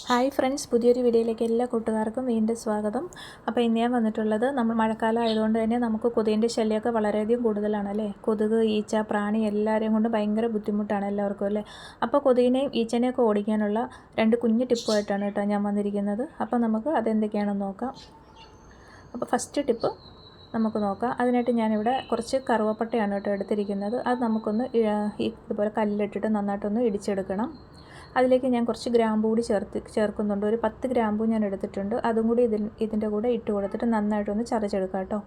Hi friends, പുതിയൊരു വീഡിയോയിലേക്ക് എല്ലാ കൂട്ടുകാർക്കും വീണ്ടും സ്വാഗതം. അപ്പോൾ ഇന്ന് ഞാൻ വന്നിട്ടുള്ളത്, നമ്മൾ മഴക്കാലം ആയതുകൊണ്ട് തന്നെ നമുക്ക് കൊതുകിൻ്റെ ശല്യമൊക്കെ വളരെയധികം കൂടുതലാണ് അല്ലേ. കൊതുക്, ഈച്ച, പ്രാണി എല്ലാവരെയും കൊണ്ട് ഭയങ്കര ബുദ്ധിമുട്ടാണ് എല്ലാവർക്കും അല്ലേ. അപ്പോൾ കൊതുകിനെയും ഈച്ചനെയൊക്കെ ഓടിക്കാനുള്ള 2 കുഞ്ഞു ടിപ്പുമായിട്ടാണ് കേട്ടോ ഞാൻ വന്നിരിക്കുന്നത്. അപ്പോൾ നമുക്ക് അതെന്തൊക്കെയാണെന്ന് നോക്കാം. അപ്പോൾ ഫസ്റ്റ് ടിപ്പ് നമുക്ക് നോക്കാം. അതിനായിട്ട് ഞാനിവിടെ കുറച്ച് കറുവപ്പട്ടയാണ് കേട്ടോ എടുത്തിരിക്കുന്നത്. അത് നമുക്കൊന്ന് ഇതുപോലെ കല്ലിലിട്ടിട്ട് നന്നായിട്ടൊന്ന് ഇടിച്ചെടുക്കണം. അതിലേക്ക് ഞാൻ കുറച്ച് ഗ്രാമ്പൂ കൂടി ചേർക്കുന്നുണ്ട്. ഒരു 10 ഗ്രാമ്പൂ ഞാൻ എടുത്തിട്ടുണ്ട്. അതും കൂടി ഇതിൻ്റെ കൂടെ ഇട്ട് കൊടുത്തിട്ട് നന്നായിട്ടൊന്ന് ചതച്ചെടുക്കാം കേട്ടോ.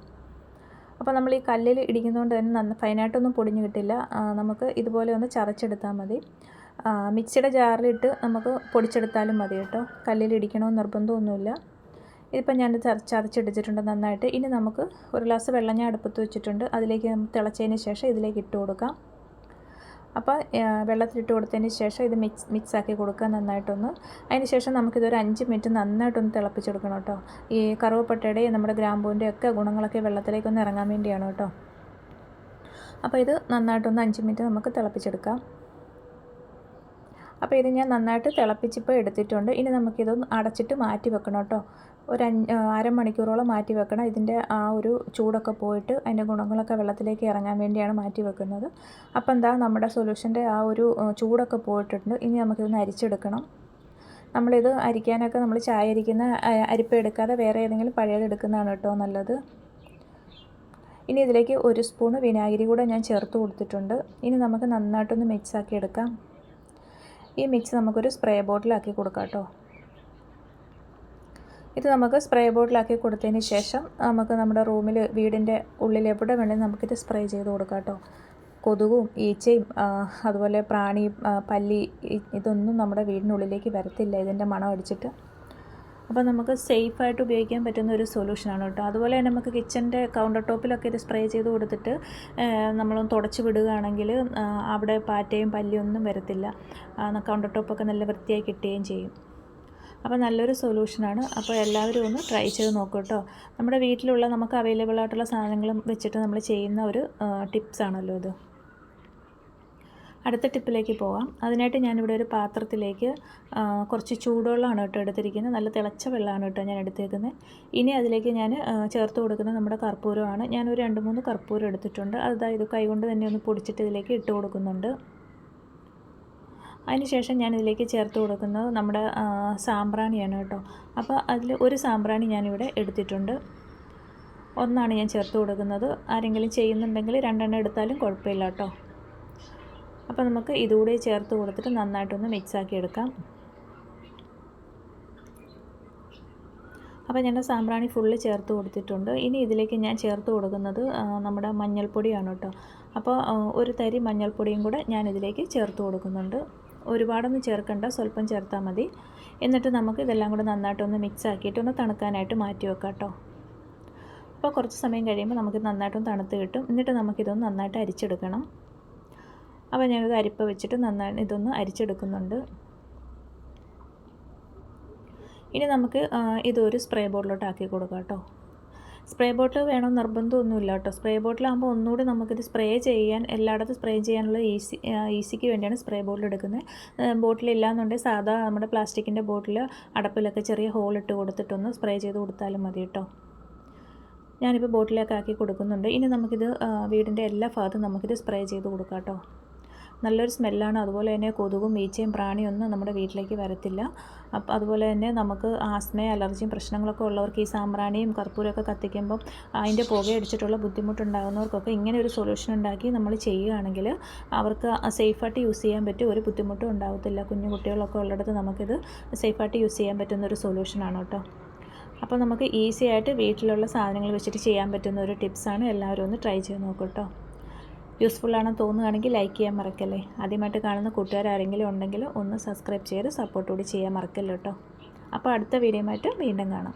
അപ്പോൾ നമ്മൾ ഈ കല്ലിൽ ഇടിക്കുന്നതുകൊണ്ട് തന്നെ ഫൈനായിട്ടൊന്നും പൊടിഞ്ഞ് കിട്ടില്ല. നമുക്ക് ഇതുപോലെ ഒന്ന് ചതച്ചെടുത്താൽ മതി. മിക്സിയുടെ ജാറിലിട്ട് നമുക്ക് പൊടിച്ചെടുത്താലും മതി കേട്ടോ. കല്ലിൽ ഇടിക്കണമെന്ന് നിർബന്ധമൊന്നുമില്ല. ഇതിപ്പോൾ ഞാൻ ചതച്ചെടുത്തിട്ടുണ്ട് നന്നായിട്ട്. ഇനി നമുക്ക് ഒരു ഗ്ലാസ് വെള്ളം ഞാൻ അടുപ്പത്ത് വെച്ചിട്ടുണ്ട്. അതിലേക്ക് തിളച്ചതിന് ശേഷം ഇതിലേക്ക് ഇട്ട് കൊടുക്കാം. അപ്പോൾ വെള്ളത്തിലിട്ട് കൊടുത്തതിന് ശേഷം ഇത് മിക്സാക്കി കൊടുക്കുക നന്നായിട്ടൊന്ന്. അതിന് ശേഷം നമുക്കിതൊരു 5 മിനിറ്റ് നന്നായിട്ടൊന്ന് തിളപ്പിച്ചെടുക്കണം കേട്ടോ. ഈ കറുവപ്പട്ടയുടെയും നമ്മുടെ ഗ്രാമ്പൂവിൻ്റെ ഒക്കെ ഗുണങ്ങളൊക്കെ വെള്ളത്തിലേക്കൊന്ന് ഇറങ്ങാൻ വേണ്ടിയാണ് കേട്ടോ. അപ്പോൾ ഇത് നന്നായിട്ടൊന്ന് 5 മിനിറ്റ് നമുക്ക് തിളപ്പിച്ചെടുക്കാം. അപ്പോൾ ഇത് ഞാൻ നന്നായിട്ട് തിളപ്പിച്ചിപ്പോൾ എടുത്തിട്ടുണ്ട്. ഇനി നമുക്കിതൊന്ന് അടച്ചിട്ട് മാറ്റി വെക്കണം കേട്ടോ. ഒരു അരമണിക്കൂറോളം മാറ്റി വെക്കണം. ഇതിൻ്റെ ആ ഒരു ചൂടൊക്കെ പോയിട്ട് അതിൻ്റെ ഗുണങ്ങളൊക്കെ വെള്ളത്തിലേക്ക് ഇറങ്ങാൻ വേണ്ടിയാണ് മാറ്റി വെക്കുന്നത്. അപ്പോൾ എന്താ നമ്മുടെ സൊല്യൂഷൻ്റെ ആ ഒരു ചൂടൊക്കെ പോയിട്ടുണ്ട്. ഇനി നമുക്കിതൊന്ന് അരിച്ചെടുക്കണം. നമ്മളിത് അരിക്കാനൊക്കെ നമ്മൾ ചായ അരിക്കുന്ന അരിപ്പ എടുക്കാതെ വേറെ ഏതെങ്കിലും പഴയത് എടുക്കുന്നതാണ് കേട്ടോ നല്ലത്. ഇനി ഇതിലേക്ക് 1 സ്പൂണ് വിനാഗിരി കൂടെ ഞാൻ ചേർത്ത് കൊടുത്തിട്ടുണ്ട്. ഇനി നമുക്ക് നന്നായിട്ടൊന്ന് മിക്സാക്കി എടുക്കാം. ഈ മിക്സ് നമുക്കൊരു സ്പ്രേ ബോട്ടിലാക്കി കൊടുക്കാം കേട്ടോ. ഇത് നമുക്ക് സ്പ്രേ ബോട്ടിലാക്കി കൊടുത്തതിന് ശേഷം നമുക്ക് നമ്മുടെ റൂമിൽ വീടിൻ്റെ ഉള്ളിൽ എവിടെ വേണമെങ്കിലും നമുക്കിത് സ്പ്രേ ചെയ്ത് കൊടുക്കാം കേട്ടോ. കൊതുകും ഈച്ചയും അതുപോലെ പ്രാണി, പല്ലി ഇതൊന്നും നമ്മുടെ വീടിനുള്ളിലേക്ക് വരത്തില്ല ഇതിൻ്റെ മണം അടിച്ചിട്ട്. അപ്പോൾ നമുക്ക് സേഫായിട്ട് ഉപയോഗിക്കാൻ പറ്റുന്ന ഒരു സൊല്യൂഷനാണ് കേട്ടോ. അതുപോലെ തന്നെ നമുക്ക് കിച്ചൻ്റെ കൗണ്ടർ ടോപ്പിലൊക്കെ ഇത് സ്പ്രേ ചെയ്ത് കൊടുത്തിട്ട് നമ്മളൊന്ന് തുടച്ച് വിടുകയാണെങ്കിൽ അവിടെ പാറ്റയും പല്ലിയും ഒന്നും വരത്തില്ല. കൗണ്ടർ ടോപ്പൊക്കെ നല്ല വൃത്തിയായി കിട്ടുകയും ചെയ്യും. അപ്പോൾ നല്ലൊരു സൊല്യൂഷനാണ്. അപ്പോൾ എല്ലാവരും ഒന്ന് ട്രൈ ചെയ്ത് നോക്കൂ കേട്ടോ. നമ്മുടെ വീട്ടിലുള്ള നമുക്ക് അവൈലബിൾ ആയിട്ടുള്ള സാധനങ്ങളും വെച്ചിട്ട് നമ്മൾ ചെയ്യുന്ന ഒരു ടിപ്സാണല്ലോ ഇത്. അടുത്ത ടിപ്പിലേക്ക് പോകാം. അതിനായിട്ട് ഞാനിവിടെ ഒരു പാത്രത്തിലേക്ക് കുറച്ച് ചൂടുവെള്ളമാണ് കേട്ടോ എടുത്തിരിക്കുന്നത്. നല്ല തിളച്ച വെള്ളമാണ് കേട്ടോ ഞാൻ എടുത്തേക്കുന്നത്. ഇനി അതിലേക്ക് ഞാൻ ചേർത്ത് കൊടുക്കുന്നത് നമ്മുടെ കർപ്പൂരമാണ്. ഞാനൊരു 2-3 കർപ്പൂരം എടുത്തിട്ടുണ്ട്. അതായത് കൈകൊണ്ട് തന്നെ ഒന്ന് പൊടിച്ചിട്ട് ഇതിലേക്ക് ഇട്ട് കൊടുക്കുന്നുണ്ട്. അതിനുശേഷം ഞാനിതിലേക്ക് ചേർത്ത് കൊടുക്കുന്നത് നമ്മുടെ സാമ്പ്രാണിയാണ് കേട്ടോ. അപ്പോൾ അതിൽ ഒരു സാമ്പ്രാണി ഞാനിവിടെ എടുത്തിട്ടുണ്ട്. 1 ഞാൻ ചേർത്ത് കൊടുക്കുന്നത്. ആരെങ്കിലും ചെയ്യുന്നുണ്ടെങ്കിൽ 2 എടുത്താലും കുഴപ്പമില്ല കേട്ടോ. അപ്പോൾ നമുക്ക് ഇതുകൂടി ചേർത്ത് കൊടുത്തിട്ട് നന്നായിട്ടൊന്ന് മിക്സാക്കി എടുക്കാം. അപ്പോൾ ഞാൻ സാമ്പ്രാണി ഫുള്ള് ചേർത്ത് കൊടുത്തിട്ടുണ്ട്. ഇനി ഇതിലേക്ക് ഞാൻ ചേർത്ത് കൊടുക്കുന്നത് നമ്മുടെ മഞ്ഞൾപ്പൊടിയാണ് കേട്ടോ. അപ്പോൾ ഒരു തരി മഞ്ഞൾപ്പൊടിയും കൂടെ ഞാൻ ഇതിലേക്ക് ചേർത്ത് കൊടുക്കുന്നുണ്ട്. ഒരുപാടൊന്നും ചേർക്കണ്ട, സ്വല്പം ചേർത്താൽ മതി. എന്നിട്ട് നമുക്ക് ഇതെല്ലാം കൂടെ നന്നായിട്ടൊന്ന് മിക്സ് ആക്കിയിട്ട് ഒന്ന് തണുക്കാനായിട്ട് മാറ്റി വെക്കാം കേട്ടോ. അപ്പോൾ കുറച്ച് സമയം കഴിയുമ്പോൾ നമുക്ക് നന്നായിട്ടൊന്ന് തണുത്ത് കിട്ടും. എന്നിട്ട് നമുക്കിതൊന്ന് നന്നായിട്ട് അരിച്ചെടുക്കണം. അപ്പോൾ ഞാനത് അരിപ്പ വെച്ചിട്ട് നന്നായി ഇതൊന്ന് അരിച്ചെടുക്കുന്നുണ്ട്. ഇനി നമുക്ക് ഇതൊരു സ്പ്രേ ബോട്ടിലോട്ട് ആക്കി കൊടുക്കാം കേട്ടോ. സ്പ്രേ ബോട്ടിൽ വേണമെന്ന് നിർബന്ധമൊന്നുമില്ല കേട്ടോ. സ്പ്രേ ബോട്ടിലാകുമ്പോൾ ഒന്നുകൂടി നമുക്കിത് സ്പ്രേ ചെയ്യാൻ എല്ലായിടത്തും സ്പ്രേ ചെയ്യാനുള്ള ഈസിക്ക് വേണ്ടിയാണ് സ്പ്രേ ബോട്ടിൽ എടുക്കുന്നത്. ബോട്ടിലില്ലാന്നുണ്ടെങ്കിൽ സാധാ നമ്മുടെ പ്ലാസ്റ്റിക്കിൻ്റെ ബോട്ടിൽ അടപ്പിലൊക്കെ ചെറിയ ഹോളിട്ട് കൊടുത്തിട്ടൊന്ന് സ്പ്രേ ചെയ്ത് കൊടുത്താലും മതി കേട്ടോ. ഞാനിപ്പോൾ ബോട്ടിലേക്ക് ആക്കി കൊടുക്കുന്നുണ്ട്. ഇനി നമുക്കിത് വീടിൻ്റെ എല്ലാ ഭാഗത്തും നമുക്കിത് സ്പ്രേ ചെയ്ത് കൊടുക്കാം കേട്ടോ. നല്ലൊരു സ്മെല്ലാണ്. അതുപോലെ തന്നെ കൊതുകും ഈച്ചയും പ്രാണിയൊന്നും നമ്മുടെ വീട്ടിലേക്ക് വരത്തില്ല. അപ്പോൾ അതുപോലെ തന്നെ നമുക്ക് ആസ്മയും അലർജിയും പ്രശ്നങ്ങളൊക്കെ ഉള്ളവർക്ക് ഈ സാമ്പ്രാണിയും കർപ്പൂരമൊക്കെ കത്തിക്കുമ്പം അതിൻ്റെ പുകയടിച്ചിട്ടുള്ള ബുദ്ധിമുട്ടുണ്ടാകുന്നവർക്കൊക്കെ ഇങ്ങനെ ഒരു സൊല്യൂഷൻ ഉണ്ടാക്കി നമ്മൾ ചെയ്യുകയാണെങ്കിൽ അവർക്ക് സേഫായിട്ട് യൂസ് ചെയ്യാൻ പറ്റും. ഒരു ബുദ്ധിമുട്ടും ഉണ്ടാകത്തില്ല. കുഞ്ഞു കുട്ടികളൊക്കെ ഉള്ളിടത്ത് നമുക്കിത് സേഫായിട്ട് യൂസ് ചെയ്യാൻ പറ്റുന്ന ഒരു സൊല്യൂഷനാണ് കേട്ടോ. അപ്പോൾ നമുക്ക് ഈസി ആയിട്ട് വീട്ടിലുള്ള സാധനങ്ങൾ വെച്ചിട്ട് ചെയ്യാൻ പറ്റുന്ന ഒരു ടിപ്സാണ്. എല്ലാവരും ഒന്ന് ട്രൈ ചെയ്ത് നോക്കൂ കേട്ടോ. യൂസ്ഫുള്ളാണെന്ന് തോന്നുകയാണെങ്കിൽ ലൈക്ക് ചെയ്യാൻ മറക്കല്ലേ. ആദ്യമായിട്ട് കാണുന്ന കൂട്ടുകാരെങ്കിലും ഉണ്ടെങ്കിൽ ഒന്ന് സബ്സ്ക്രൈബ് ചെയ്ത് സപ്പോർട്ട് കൂടി ചെയ്യാൻ മറക്കല്ലോ കേട്ടോ. അപ്പോൾ അടുത്ത വീഡിയോയുമായിട്ട് വീണ്ടും കാണാം.